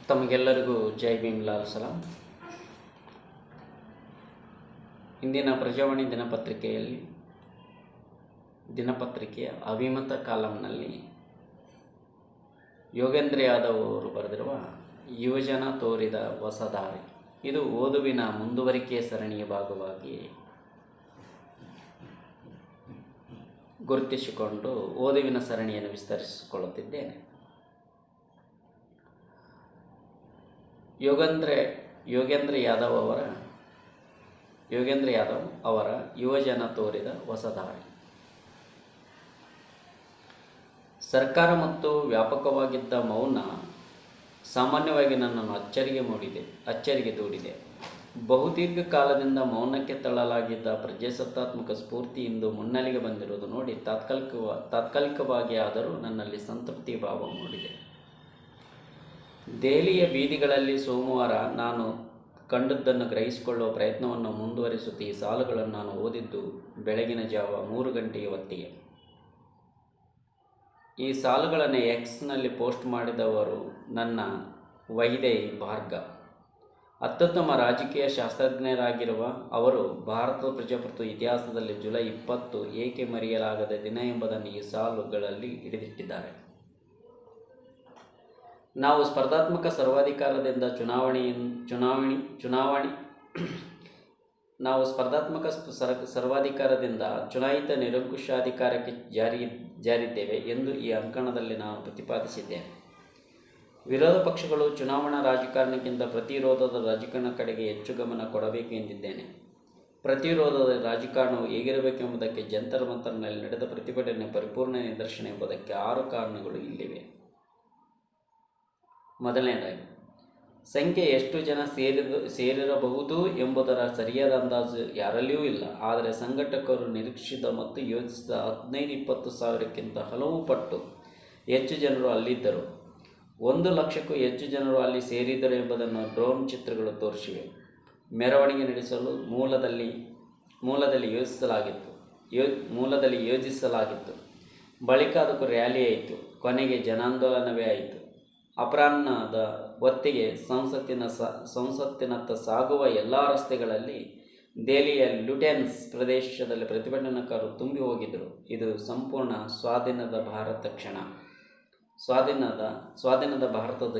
ತಮಗೆಲ್ಲರಿಗೂ ಜೈ ಭೀಮ್ ಲಾಲ್ ಸಲಾಂ. ಇಂದಿನ ಪ್ರಜಾವಾಣಿ ದಿನಪತ್ರಿಕೆಯ ಅಭಿಮತ ಕಾಲಂನಲ್ಲಿ ಯೋಗೇಂದ್ರ ಯಾದವ್ ಅವರು ಬರೆದಿರುವ ಯುವಜನ ತೋರಿದ ಹೊಸ ದಾರಿ, ಇದು ಓದುವಿನ ಮುಂದುವರಿಕೆಯ ಸರಣಿಯ ಭಾಗವಾಗಿ ಗುರುತಿಸಿಕೊಂಡು ಓದುವಿನ ಸರಣಿಯನ್ನು ವಿಸ್ತರಿಸಿಕೊಳ್ಳುತ್ತಿದ್ದೇನೆ. ಯೋಗೇಂದ್ರ ಯಾದವ್ ಅವರ ಯುವಜನ ತೋರಿದ ಹೊಸ ದಾರಿ. ಸರ್ಕಾರ ಮತ್ತು ವ್ಯಾಪಕವಾಗಿದ್ದ ಮೌನ ಸಾಮಾನ್ಯವಾಗಿ ನನ್ನನ್ನು ಅಚ್ಚರಿಗೆ ದೂಡಿದೆ. ಬಹುದೀರ್ಘ ಕಾಲದಿಂದ ಮೌನಕ್ಕೆ ತಳ್ಳಲಾಗಿದ್ದ ಪ್ರಜಾಸತ್ತಾತ್ಮಕ ಸ್ಫೂರ್ತಿ ಇಂದು ಮುನ್ನೆಲೆಗೆ ಬಂದಿರುವುದು ನೋಡಿ ತಾತ್ಕಾಲಿಕವಾಗಿ ಆದರೂ ನನ್ನಲ್ಲಿ ಸಂತೃಪ್ತಿ ಭಾವ ಮೂಡಿದೆ. ದೆಹಲಿಯ ಬೀದಿಗಳಲ್ಲಿ ಸೋಮವಾರ ನಾನು ಕಂಡದ್ದನ್ನು ಗ್ರಹಿಸಿಕೊಳ್ಳುವ ಪ್ರಯತ್ನವನ್ನು ಮುಂದುವರಿಸುತ್ತಾ ಈ ಸಾಲುಗಳನ್ನು ನಾನು ಓದಿದ್ದು ಬೆಳಗಿನ ಜಾವ 3 ಗಂಟೆಯ ಹೊತ್ತಿಗೆ. ಈ ಸಾಲುಗಳನ್ನು ಎಕ್ಸ್ನಲ್ಲಿ ಪೋಸ್ಟ್ ಮಾಡಿದವರು ನನ್ನ ವೈದೇಹಿ ಭಾರ್ಗವ್. ಅತ್ಯುತ್ತಮ ರಾಜಕೀಯ ಶಾಸ್ತ್ರಜ್ಞರಾಗಿರುವ ಅವರು ಭಾರತದ ಪ್ರಜಾಪ್ರಭುತ್ವ ಇತಿಹಾಸದಲ್ಲಿ ಜುಲೈ 20 ಏಕೆ ಮರೆಯಲಾಗದ ದಿನ ಎಂಬುದನ್ನು ಈ ಸಾಲುಗಳಲ್ಲಿ ಹಿಡಿದಿಟ್ಟಿದ್ದಾರೆ. ನಾವು ಸ್ಪರ್ಧಾತ್ಮಕ ಸರ್ವಾಧಿಕಾರದಿಂದ ಚುನಾಯಿತ ನಿರಂಕುಶಾಧಿಕಾರಕ್ಕೆ ಜಾರಿದ್ದೇವೆ ಎಂದು ಈ ಅಂಕಣದಲ್ಲಿ ನಾನು ಪ್ರತಿಪಾದಿಸಿದ್ದೇನೆ. ವಿರೋಧ ಪಕ್ಷಗಳು ಚುನಾವಣಾ ರಾಜಕಾರಣಕ್ಕಿಂತ ಪ್ರತಿರೋಧದ ರಾಜಕಾರಣ ಕಡೆಗೆ ಹೆಚ್ಚು ಗಮನ ಕೊಡಬೇಕು ಎಂದಿದ್ದೇನೆ. ಪ್ರತಿರೋಧದ ರಾಜಕಾರಣವು ಹೇಗಿರಬೇಕೆಂಬುದಕ್ಕೆ ಜಂತರ್ ಮಂತರ್ನಲ್ಲಿ ನಡೆದ ಪ್ರತಿಭಟನೆ ಪರಿಪೂರ್ಣ ನಿದರ್ಶನ ಎಂಬುದಕ್ಕೆ 6 ಕಾರಣಗಳು ಇಲ್ಲಿವೆ. ಮೊದಲನೇದಾಗಿ, ಸಂಖ್ಯೆ ಎಷ್ಟು ಜನ ಸೇರಿರಬಹುದು ಎಂಬುದರ ಸರಿಯಾದ ಅಂದಾಜು ಯಾರಲ್ಲಿಯೂ ಇಲ್ಲ. ಆದರೆ ಸಂಘಟಕರು ನಿರೀಕ್ಷಿಸಿದ ಮತ್ತು ಯೋಚಿಸಿದ 15-20 ಸಾವಿರಕ್ಕಿಂತ ಹಲವು ಪಟ್ಟು ಹೆಚ್ಚು ಜನರು ಅಲ್ಲಿದ್ದರು. 1 ಲಕ್ಷಕ್ಕೂ ಹೆಚ್ಚು ಜನರು ಅಲ್ಲಿ ಸೇರಿದ್ದರು ಎಂಬುದನ್ನು ಡ್ರೋನ್ ಚಿತ್ರಗಳು ತೋರಿಸಿವೆ. ಮೆರವಣಿಗೆ ನಡೆಸಲು ಮೂಲದಲ್ಲಿ ಯೋಜಿಸಲಾಗಿತ್ತು. ಬಳಿಕ ಅದಕ್ಕೂ ರ್ಯಾಲಿ ಆಯಿತು. ಕೊನೆಗೆ ಜನಾಂದೋಲನವೇ ಆಯಿತು. ಅಪರಾಹ್ನದ ಹೊತ್ತಿಗೆ ಸಂಸತ್ತಿನತ್ತ ಸಾಗುವ ಎಲ್ಲ ರಸ್ತೆಗಳಲ್ಲಿ ದೆಹಲಿಯ ಲುಟೆನ್ಸ್ ಪ್ರದೇಶದಲ್ಲಿ ಪ್ರತಿಭಟನಾಕಾರರು ತುಂಬಿ ಹೋಗಿದ್ದರು. ಇದು ಸಂಪೂರ್ಣ ಸ್ವಾಧೀನದ ಭಾರತದ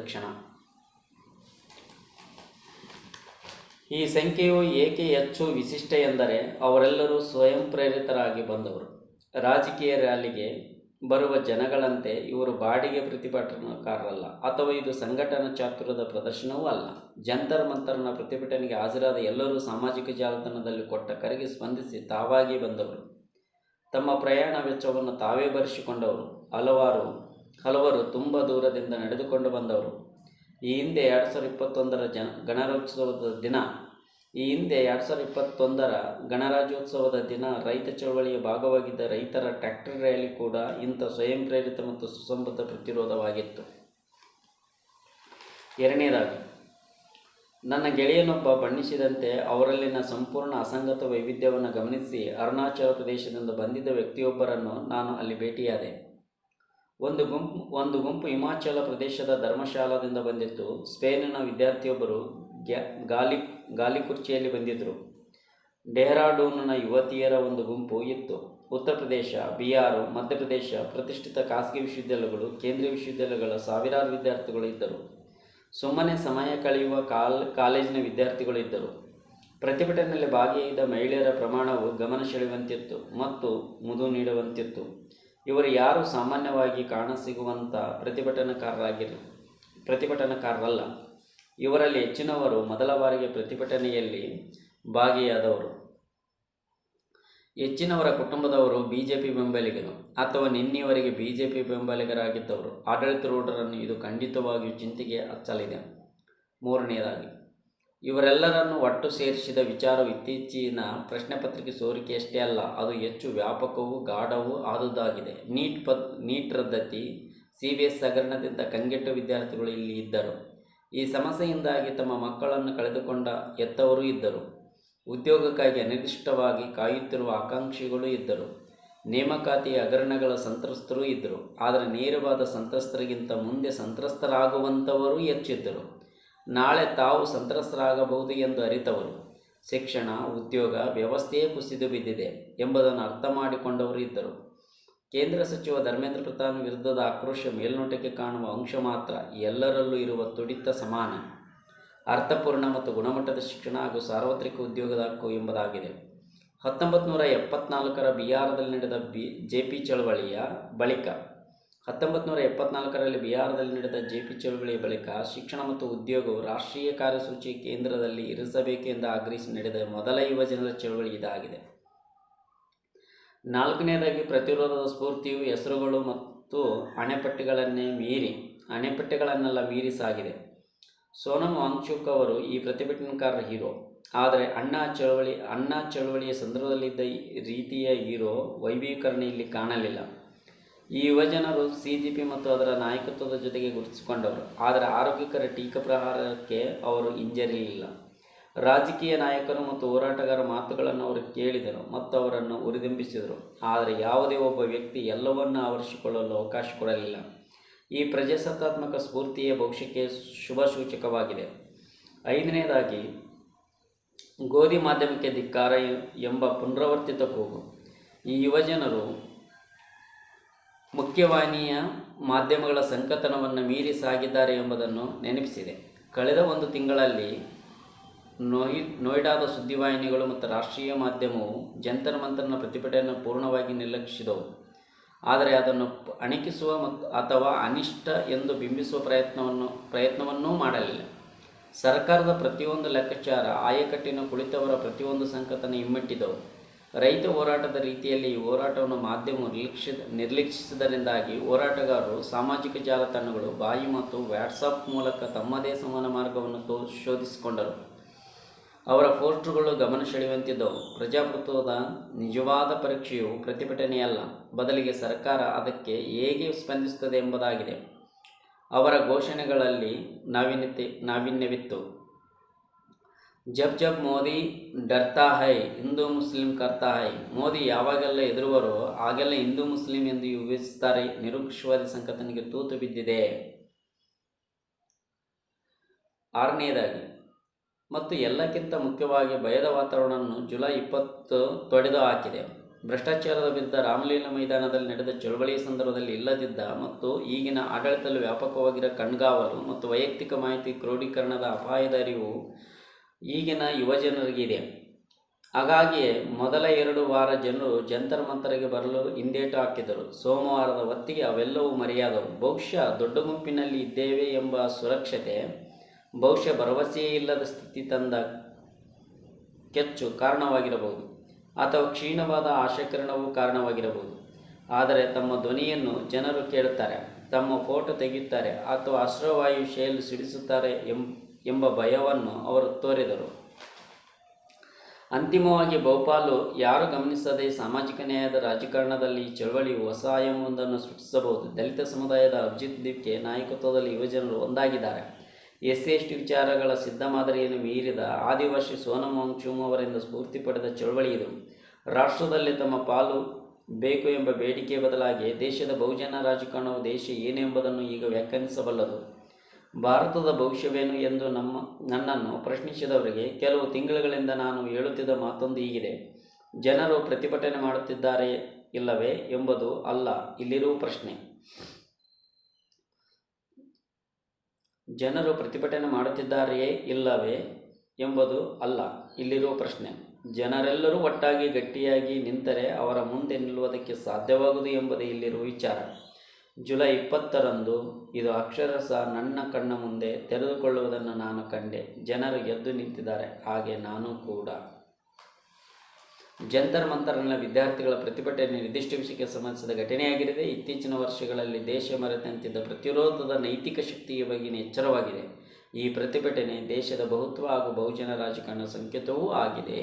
ಕ್ಷಣ. ಈ ಸಂಖ್ಯೆಯು ಏಕೆ ಹೆಚ್ಚು ವಿಶಿಷ್ಟ ಎಂದರೆ ಅವರೆಲ್ಲರೂ ಸ್ವಯಂ ಪ್ರೇರಿತರಾಗಿ ಬಂದವರು. ರಾಜಕೀಯ ರ್ಯಾಲಿಗೆ ಬರುವ ಜನಗಳಂತೆ ಇವರು ಬಾಡಿಗೆ ಪ್ರತಿಭಟನಾಕಾರರಲ್ಲ, ಅಥವಾ ಇದು ಸಂಘಟನಾ ಚಾತುರ್ಯದ ಪ್ರದರ್ಶನವೂ ಅಲ್ಲ. ಜಂತರ್ ಮಂತರ್ನ ಪ್ರತಿಭಟನೆಗೆ ಹಾಜರಾದ ಎಲ್ಲರೂ ಸಾಮಾಜಿಕ ಜಾಲತಾಣದಲ್ಲಿ ಕೊಟ್ಟ ಕರೆಗೆ ಸ್ಪಂದಿಸಿ ತಾವಾಗಿ ಬಂದವರು. ತಮ್ಮ ಪ್ರಯಾಣ ವೆಚ್ಚವನ್ನು ತಾವೇ ಭರಿಸಿಕೊಂಡವರು. ಹಲವರು ತುಂಬ ದೂರದಿಂದ ನಡೆದುಕೊಂಡು ಬಂದವರು. ಈ ಹಿಂದೆ 2021ರ ಗಣರಾಜ್ಯೋತ್ಸವದ ದಿನ ರೈತ ಚಳವಳಿಯ ಭಾಗವಾಗಿದ್ದ ರೈತರ ಟ್ರ್ಯಾಕ್ಟರ್ ರ್ಯಾಲಿ ಕೂಡ ಇಂಥ ಸ್ವಯಂ ಪ್ರೇರಿತ ಮತ್ತು ಸುಸಂಬದ್ಧ ಪ್ರತಿರೋಧವಾಗಿತ್ತು. ಎರಡನೇದಾಗಿ, ನನ್ನ ಗೆಳೆಯನೊಬ್ಬ ಬಣ್ಣಿಸಿದಂತೆ ಅವರಲ್ಲಿನ ಸಂಪೂರ್ಣ ಅಸಂಗತ ವೈವಿಧ್ಯವನ್ನು ಗಮನಿಸಿ ಅರುಣಾಚಲ ಪ್ರದೇಶದಿಂದ ಬಂದಿದ್ದ ವ್ಯಕ್ತಿಯೊಬ್ಬರನ್ನು ನಾನು ಅಲ್ಲಿ ಭೇಟಿಯಾದೆ. ಒಂದು ಗುಂಪು ಹಿಮಾಚಲ ಪ್ರದೇಶದ ಧರ್ಮಶಾಲಾದಿಂದ ಬಂದಿತ್ತು. ಸ್ಪೇನಿನ ವಿದ್ಯಾರ್ಥಿಯೊಬ್ಬರು ಗಾಲಿ ಕುರ್ಚಿಯಲ್ಲಿ ಬಂದಿದ್ದರು. ಡೆಹ್ರಾಡೂನ್ನ ಯುವತಿಯರ ಒಂದು ಗುಂಪು ಇತ್ತು. ಉತ್ತರ ಪ್ರದೇಶ, ಬಿಹಾರ, ಮಧ್ಯಪ್ರದೇಶ ಪ್ರತಿಷ್ಠಿತ ಖಾಸಗಿ ವಿಶ್ವವಿದ್ಯಾಲಯಗಳು, ಕೇಂದ್ರೀಯ ವಿಶ್ವವಿದ್ಯಾಲಯಗಳ ಸಾವಿರಾರು ವಿದ್ಯಾರ್ಥಿಗಳು ಇದ್ದರು. ಸುಮ್ಮನೆ ಸಮಯ ಕಳೆಯುವ ಕಾಲೇಜಿನ ವಿದ್ಯಾರ್ಥಿಗಳು ಇದ್ದರು. ಪ್ರತಿಭಟನೆಯಲ್ಲಿ ಭಾಗಿಯಾಗಿದ್ದ ಮಹಿಳೆಯರ ಪ್ರಮಾಣವು ಗಮನ ಸೆಳೆಯುವಂತಿತ್ತು ಮತ್ತು ಮುದು ನೀಡುವಂತಿತ್ತು. ಇವರು ಯಾರೂ ಸಾಮಾನ್ಯವಾಗಿ ಕಾಣಸಿಗುವಂಥ ಪ್ರತಿಭಟನಾಕಾರರಲ್ಲ. ಇವರಲ್ಲಿ ಹೆಚ್ಚಿನವರು ಮೊದಲ ಬಾರಿಗೆ ಪ್ರತಿಭಟನೆಯಲ್ಲಿ ಭಾಗಿಯಾದವರು. ಹೆಚ್ಚಿನವರ ಕುಟುಂಬದವರು ಬಿಜೆಪಿ ಬೆಂಬಲಿಗರು ಅಥವಾ ನಿನ್ನೆಯವರೆಗೆ ಬಿಜೆಪಿ ಬೆಂಬಲಿಗರಾಗಿದ್ದವರು. ಆಡಳಿತಾರೂಢರನ್ನು ಇದು ಖಂಡಿತವಾಗಿಯೂ ಚಿಂತೆಗೆ ಹಚ್ಚಲಿದೆ. ಮೂರನೆಯದಾಗಿ, ಇವರೆಲ್ಲರನ್ನು ಒಟ್ಟು ಸೇರಿಸಿದ ವಿಚಾರವು ಇತ್ತೀಚಿನ ಪ್ರಶ್ನೆ ಪತ್ರಿಕೆ ಸೋರಿಕೆಯಷ್ಟೇ ಅಲ್ಲ, ಅದು ಹೆಚ್ಚು ವ್ಯಾಪಕವೂ ಗಾಢವೂ ಆದುದಾಗಿದೆ. ನೀಟ್ ರದ್ದತಿ, CBSE ಹಗರಣದಿಂದ ಕಂಗೆಟ್ಟ ವಿದ್ಯಾರ್ಥಿಗಳು ಇಲ್ಲಿ ಇದ್ದರು. ಈ ಸಮಸ್ಯೆಯಿಂದಾಗಿ ತಮ್ಮ ಮಕ್ಕಳನ್ನು ಕಳೆದುಕೊಂಡ ಹೆತ್ತವರೂ ಇದ್ದರು. ಉದ್ಯೋಗಕ್ಕಾಗಿ ಅನಿರ್ದಿಷ್ಟವಾಗಿ ಕಾಯುತ್ತಿರುವ ಆಕಾಂಕ್ಷಿಗಳೂ ಇದ್ದರು. ನೇಮಕಾತಿ ಹಗರಣಗಳ ಸಂತ್ರಸ್ತರೂ ಇದ್ದರು. ಆದರೆ ನೇರವಾದ ಸಂತ್ರಸ್ತರಿಗಿಂತ ಮುಂದೆ ಸಂತ್ರಸ್ತರಾಗುವಂಥವರೂ ಹೆಚ್ಚಿದ್ದರು. ನಾಳೆ ತಾವು ಸಂತ್ರಸ್ತರಾಗಬಹುದು ಎಂದು ಅರಿತವರು. ಶಿಕ್ಷಣ, ಉದ್ಯೋಗ ವ್ಯವಸ್ಥೆಯೇ ಕುಸಿದು ಬಿದ್ದಿದೆ ಎಂಬುದನ್ನು ಅರ್ಥ ಮಾಡಿಕೊಂಡವರು ಇದ್ದರು. ಕೇಂದ್ರ ಸಚಿವ ಧರ್ಮೇಂದ್ರ ಪ್ರಧಾನ್ ವಿರುದ್ಧದ ಆಕ್ರೋಶ ಮೇಲ್ನೋಟಕ್ಕೆ ಕಾಣುವ ಅಂಶ ಮಾತ್ರ ಎಲ್ಲರಲ್ಲೂ ಇರುವ ತುಡಿತ ಸಮಾನ, ಅರ್ಥಪೂರ್ಣ ಮತ್ತು ಗುಣಮಟ್ಟದ ಶಿಕ್ಷಣ ಹಾಗೂ ಸಾರ್ವತ್ರಿಕ ಉದ್ಯೋಗದ ಹಕ್ಕು ಎಂಬುದಾಗಿದೆ. 1974ರ ಬಿಹಾರದಲ್ಲಿ ನಡೆದ ಜೆಪಿ ಚಳವಳಿಯ ಬಳಿಕ 1974ರಲ್ಲಿ ಬಿಹಾರದಲ್ಲಿ ನಡೆದ ಜೆಪಿ ಚಳವಳಿಯ ಬಳಿಕ ಶಿಕ್ಷಣ ಮತ್ತು ಉದ್ಯೋಗವು ರಾಷ್ಟ್ರೀಯ ಕಾರ್ಯಸೂಚಿ ಕೇಂದ್ರದಲ್ಲಿ ಇರಿಸಬೇಕೆಂದು ಆಗ್ರಹಿಸಿ ನಡೆದ ಮೊದಲ ಯುವಜನರ ಚಳವಳಿ ಇದಾಗಿದೆ. 4ನೇದಾಗಿ, ಪ್ರತಿರೋಧದ ಸ್ಫೂರ್ತಿಯು ಹೆಸರುಗಳು ಮತ್ತು ಅಣೆಪಟ್ಟೆಗಳನ್ನೆಲ್ಲ ಮೀರಿ ಸಾಗಿದೆ. ಸೋನಂ ವಾಂಗ್ಚುಕ್ ಅವರು ಈ ಪ್ರತಿಭಟನಾಕಾರರ ಹೀರೋ. ಆದರೆ ಅಣ್ಣಾ ಚಳವಳಿಯ ಸಂದರ್ಭದಲ್ಲಿದ್ದ ರೀತಿಯ ಹೀರೋ ವೈಭವೀಕರಣ ಇಲ್ಲಿ ಕಾಣಲಿಲ್ಲ. ಈ ಯುವಜನರು ಸಿಜೆಪಿ ಮತ್ತು ಅದರ ನಾಯಕತ್ವದ ಜೊತೆಗೆ ಗುರುತಿಸಿಕೊಂಡವರು. ಆದರೆ ಆರೋಗ್ಯಕರ ಟೀಕಾ ಪ್ರಹಾರಕ್ಕೆ ಅವರು ಹಿಂಜರಿಯಲಿಲ್ಲ. ರಾಜಕೀಯ ನಾಯಕರು ಮತ್ತು ಹೋರಾಟಗಾರರ ಮಾತುಗಳನ್ನು ಅವರು ಕೇಳಿದರು ಮತ್ತು ಅವರನ್ನು ಹುರಿದುಂಬಿಸಿದರು. ಆದರೆ ಯಾವುದೇ ಒಬ್ಬ ವ್ಯಕ್ತಿ ಎಲ್ಲವನ್ನೂ ಆವರಿಸಿಕೊಳ್ಳಲು ಅವಕಾಶ ಕೊಡಲಿಲ್ಲ. ಈ ಪ್ರಜಾಸತ್ತಾತ್ಮಕ ಸ್ಫೂರ್ತಿಯ ಭವಿಷ್ಯಕ್ಕೆ ಶುಭ ಸೂಚಕವಾಗಿದೆ. 5ನೇದಾಗಿ, ಗೋಧಿ ಮಾಧ್ಯಮಕ್ಕೆ ಧಿಕ್ಕಾರ ಎಂಬ ಪುನರಾವರ್ತಿತ ಕೂಗು ಈ ಯುವಜನರು ಮುಖ್ಯವಾಹಿನಿಯ ಮಾಧ್ಯಮಗಳ ಸಂಕಥನವನ್ನು ಮೀರಿ ಸಾಗಿದ್ದಾರೆ ಎಂಬುದನ್ನು ನೆನಪಿಸಿದೆ. ಕಳೆದ 1 ತಿಂಗಳಲ್ಲಿ ನೋಯ್ಡಾದ ಸುದ್ದಿವಾಹಿನಿಗಳು ಮತ್ತು ರಾಷ್ಟ್ರೀಯ ಮಾಧ್ಯಮವು ಜಂತರ್ ಮಂತರ್ನ ಪ್ರತಿಭಟನೆಯನ್ನು ಪೂರ್ಣವಾಗಿ ನಿರ್ಲಕ್ಷಿಸಿದವು. ಆದರೆ ಅದನ್ನು ಅಣಕಿಸುವ ಅಥವಾ ಅನಿಷ್ಟ ಎಂದು ಬಿಂಬಿಸುವ ಪ್ರಯತ್ನವನ್ನೂ ಮಾಡಲಿಲ್ಲ. ಸರ್ಕಾರದ ಪ್ರತಿಯೊಂದು ಲೆಕ್ಕಾಚಾರ, ಆಯಕಟ್ಟಿನ ಕುಳಿತವರ ಪ್ರತಿಯೊಂದು ಸಂಕಥನ ಹಿಮ್ಮೆಟ್ಟಿದ್ದವು. ರೈತ ಹೋರಾಟದ ರೀತಿಯಲ್ಲಿ ಈ ಹೋರಾಟವನ್ನು ಮಾಧ್ಯಮವು ನಿರ್ಲಕ್ಷಿಸಿದ್ದರಿಂದಾಗಿ ಹೋರಾಟಗಾರರು ಸಾಮಾಜಿಕ ಜಾಲತಾಣಗಳು, ಬಾಯಿ ಮತ್ತು ವ್ಯಾಟ್ಸಪ್ ಮೂಲಕ ತಮ್ಮದೇ ಸಮಾನ ಮಾರ್ಗವನ್ನು ಶೋಧಿಸಿಕೊಂಡರು. ಅವರ ಪೋಸ್ಟರ್ಗಳು ಗಮನ ಸೆಳೆಯುವಂತಿದ್ದವು. ಪ್ರಜಾಪ್ರಭುತ್ವದ ನಿಜವಾದ ಪರೀಕ್ಷೆಯು ಪ್ರತಿಭಟನೆಯಲ್ಲ, ಬದಲಿಗೆ ಸರ್ಕಾರ ಅದಕ್ಕೆ ಹೇಗೆ ಸ್ಪಂದಿಸುತ್ತದೆ ಎಂಬುದಾಗಿದೆ. ಅವರ ಘೋಷಣೆಗಳಲ್ಲಿ ನಾವೀನ್ಯವಿತ್ತು. ಜಬ್ ಮೋದಿ ಡರ್ತಾ ಹೈ, ಹಿಂದೂ ಮುಸ್ಲಿಂ ಕರ್ತಾ ಹೈ. ಮೋದಿ ಯಾವಾಗೆಲ್ಲ ಎದುರುವರೋ ಆಗೆಲ್ಲ ಹಿಂದೂ ಮುಸ್ಲಿಂ ಎಂದು ವಿಭಜಿಸುತ್ತಾರೆ. ನಿರಂಕುಶವಾದಿ ಸಂಕಥನಿಗೆ ತೂತು ಬಿದ್ದಿದೆ. 6ನೇದಾಗಿ ಮತ್ತು ಎಲ್ಲಕ್ಕಿಂತ ಮುಖ್ಯವಾಗಿ, ಭಯದ ವಾತಾವರಣವನ್ನು ಜುಲೈ 20 ತೊಡೆದು ಹಾಕಿದೆ. ಭ್ರಷ್ಟಾಚಾರದ ವಿರುದ್ಧ ರಾಮಲೀಲಾ ಮೈದಾನದಲ್ಲಿ ನಡೆದ ಚಳವಳಿಯ ಸಂದರ್ಭದಲ್ಲಿ ಇಲ್ಲದಿದ್ದ ಮತ್ತು ಈಗಿನ ಆಡಳಿತದಲ್ಲಿ ವ್ಯಾಪಕವಾಗಿರೋ ಕಣ್ಗಾವಲು ಮತ್ತು ವೈಯಕ್ತಿಕ ಮಾಹಿತಿ ಕ್ರೋಢೀಕರಣದ ಅಪಾಯದ ಅರಿವು ಈಗಿನ ಯುವಜನರಿಗಿದೆ. ಹಾಗಾಗಿಯೇ ಮೊದಲ 2 ವಾರ ಜನರು ಜಂತರ್ ಮಂತರ್ಗೆ ಬರಲು ಹಿಂದೇಟು ಹಾಕಿದರು. ಸೋಮವಾರದ ಹೊತ್ತಿಗೆ ಅವೆಲ್ಲವೂ ಮರೆಯಾದವು. ಬಹುಶಃ ದೊಡ್ಡ ಗುಂಪಿನಲ್ಲಿ ಇದ್ದೇವೆ ಎಂಬ ಸುರಕ್ಷತೆ, ಬಹುಶಃ ಭರವಸೆಯೇ ಇಲ್ಲದ ಸ್ಥಿತಿ ತಂದ ಕೆಚ್ಚು ಕಾರಣವಾಗಿರಬಹುದು, ಅಥವಾ ಕ್ಷೀಣವಾದ ಆಶಾಕಿರಣವೂ ಕಾರಣವಾಗಿರಬಹುದು. ಆದರೆ ತಮ್ಮ ಧ್ವನಿಯನ್ನು ಜನರು ಕೇಳುತ್ತಾರೆ, ತಮ್ಮ ಫೋಟೋ ತೆಗೆಯುತ್ತಾರೆ ಅಥವಾ ಅಶ್ರುವಾಯು ಶೈಲಿ ಸಿಡಿಸುತ್ತಾರೆ ಎಂಬ ಭಯವನ್ನು ಅವರು ತೋರಿದರು. ಅಂತಿಮವಾಗಿ ಬಹುಪಾಲು ಯಾರು ಗಮನಿಸದೆ ಸಾಮಾಜಿಕ ನ್ಯಾಯದ ರಾಜಕಾರಣದಲ್ಲಿ ಈ ಚಳವಳಿಯು ಹೊಸ ಆಯಾಮವೊಂದನ್ನು ಸೃಷ್ಟಿಸಬಹುದು. ದಲಿತ ಸಮುದಾಯದ ಅಭಿಜಿತ್ ದಿವ್ಕೆ ನಾಯಕತ್ವದಲ್ಲಿ ಯುವಜನರು ಒಂದಾಗಿದ್ದಾರೆ. SC/ST ವಿಚಾರಗಳ ಸಿದ್ಧ ಮಾದರಿಯನ್ನು ಮೀರಿದ ಆದಿವಾಸಿ ಸೋನಂ ವಾಂಗ್ಚುಕ್ ಅವರಿಂದ ಸ್ಫೂರ್ತಿ ಪಡೆದ ಚಳವಳಿ ಇದು. ರಾಷ್ಟ್ರದಲ್ಲಿ ತಮ್ಮ ಪಾಲು ಬೇಕು ಎಂಬ ಬೇಡಿಕೆಯ ಬದಲಾಗಿ ದೇಶದ ಬಹುಜನ ರಾಜಕಾರಣವು ದೇಶ ಏನು ಎಂಬುದನ್ನು ಈಗ ವ್ಯಾಖ್ಯಾನಿಸಬಲ್ಲದು. ಭಾರತದ ಭವಿಷ್ಯವೇನು ಎಂದು ನನ್ನನ್ನು ಪ್ರಶ್ನಿಸಿದವರಿಗೆ ಕೆಲವು ತಿಂಗಳುಗಳಿಂದ ನಾನು ಹೇಳುತ್ತಿದ್ದ ಮಾತೊಂದು ಹೀಗಿದೆ: ಜನರು ಪ್ರತಿಭಟನೆ ಮಾಡುತ್ತಿದ್ದಾರೆ ಇಲ್ಲವೇ ಎಂಬುದು ಅಲ್ಲ ಇಲ್ಲಿರುವ ಪ್ರಶ್ನೆ. ಜನರು ಪ್ರತಿಭಟನೆ ಮಾಡುತ್ತಿದ್ದಾರೆಯೇ ಇಲ್ಲವೇ ಎಂಬುದು ಅಲ್ಲ ಇಲ್ಲಿರುವ ಪ್ರಶ್ನೆ. ಜನರೆಲ್ಲರೂ ಒಟ್ಟಾಗಿ ಗಟ್ಟಿಯಾಗಿ ನಿಂತರೆ ಅವರ ಮುಂದೆ ನಿಲ್ಲುವುದಕ್ಕೆ ಸಾಧ್ಯವಾಗುವುದು ಎಂಬುದೇ ಇಲ್ಲಿರುವ ವಿಚಾರ. ಜುಲೈ 20ರಂದು ಇದು ಅಕ್ಷರಶಃ ನನ್ನ ಕಣ್ಣ ಮುಂದೆ ತೆರೆದುಕೊಳ್ಳುವುದನ್ನು ನಾನು ಕಂಡೆ. ಜನರು ಎದ್ದು ನಿಂತಿದ್ದಾರೆ, ಹಾಗೆ ನಾನು ಕೂಡ. ಜಂತರ್ ಮಂತರ್ನ ವಿದ್ಯಾರ್ಥಿಗಳ ಪ್ರತಿಭಟನೆ ನಿರ್ದಿಷ್ಟ ವಿಷಯಕ್ಕೆ ಸಂಬಂಧಿಸಿದ ಘಟನೆಯಾಗಿರದೆ ಇತ್ತೀಚಿನ ವರ್ಷಗಳಲ್ಲಿ ದೇಶ ಮರೆತಂತಿದ್ದ ಪ್ರತಿರೋಧದ ನೈತಿಕ ಶಕ್ತಿಯ ಬಗೆಗಿನ ಎಚ್ಚರವಾಗಿದೆ. ಈ ಪ್ರತಿಭಟನೆ ದೇಶದ ಬಹುತ್ವ ಹಾಗೂ ಬಹುಜನ ರಾಜಕಾರಣ ಸಂಕೇತವೂ ಆಗಿದೆ.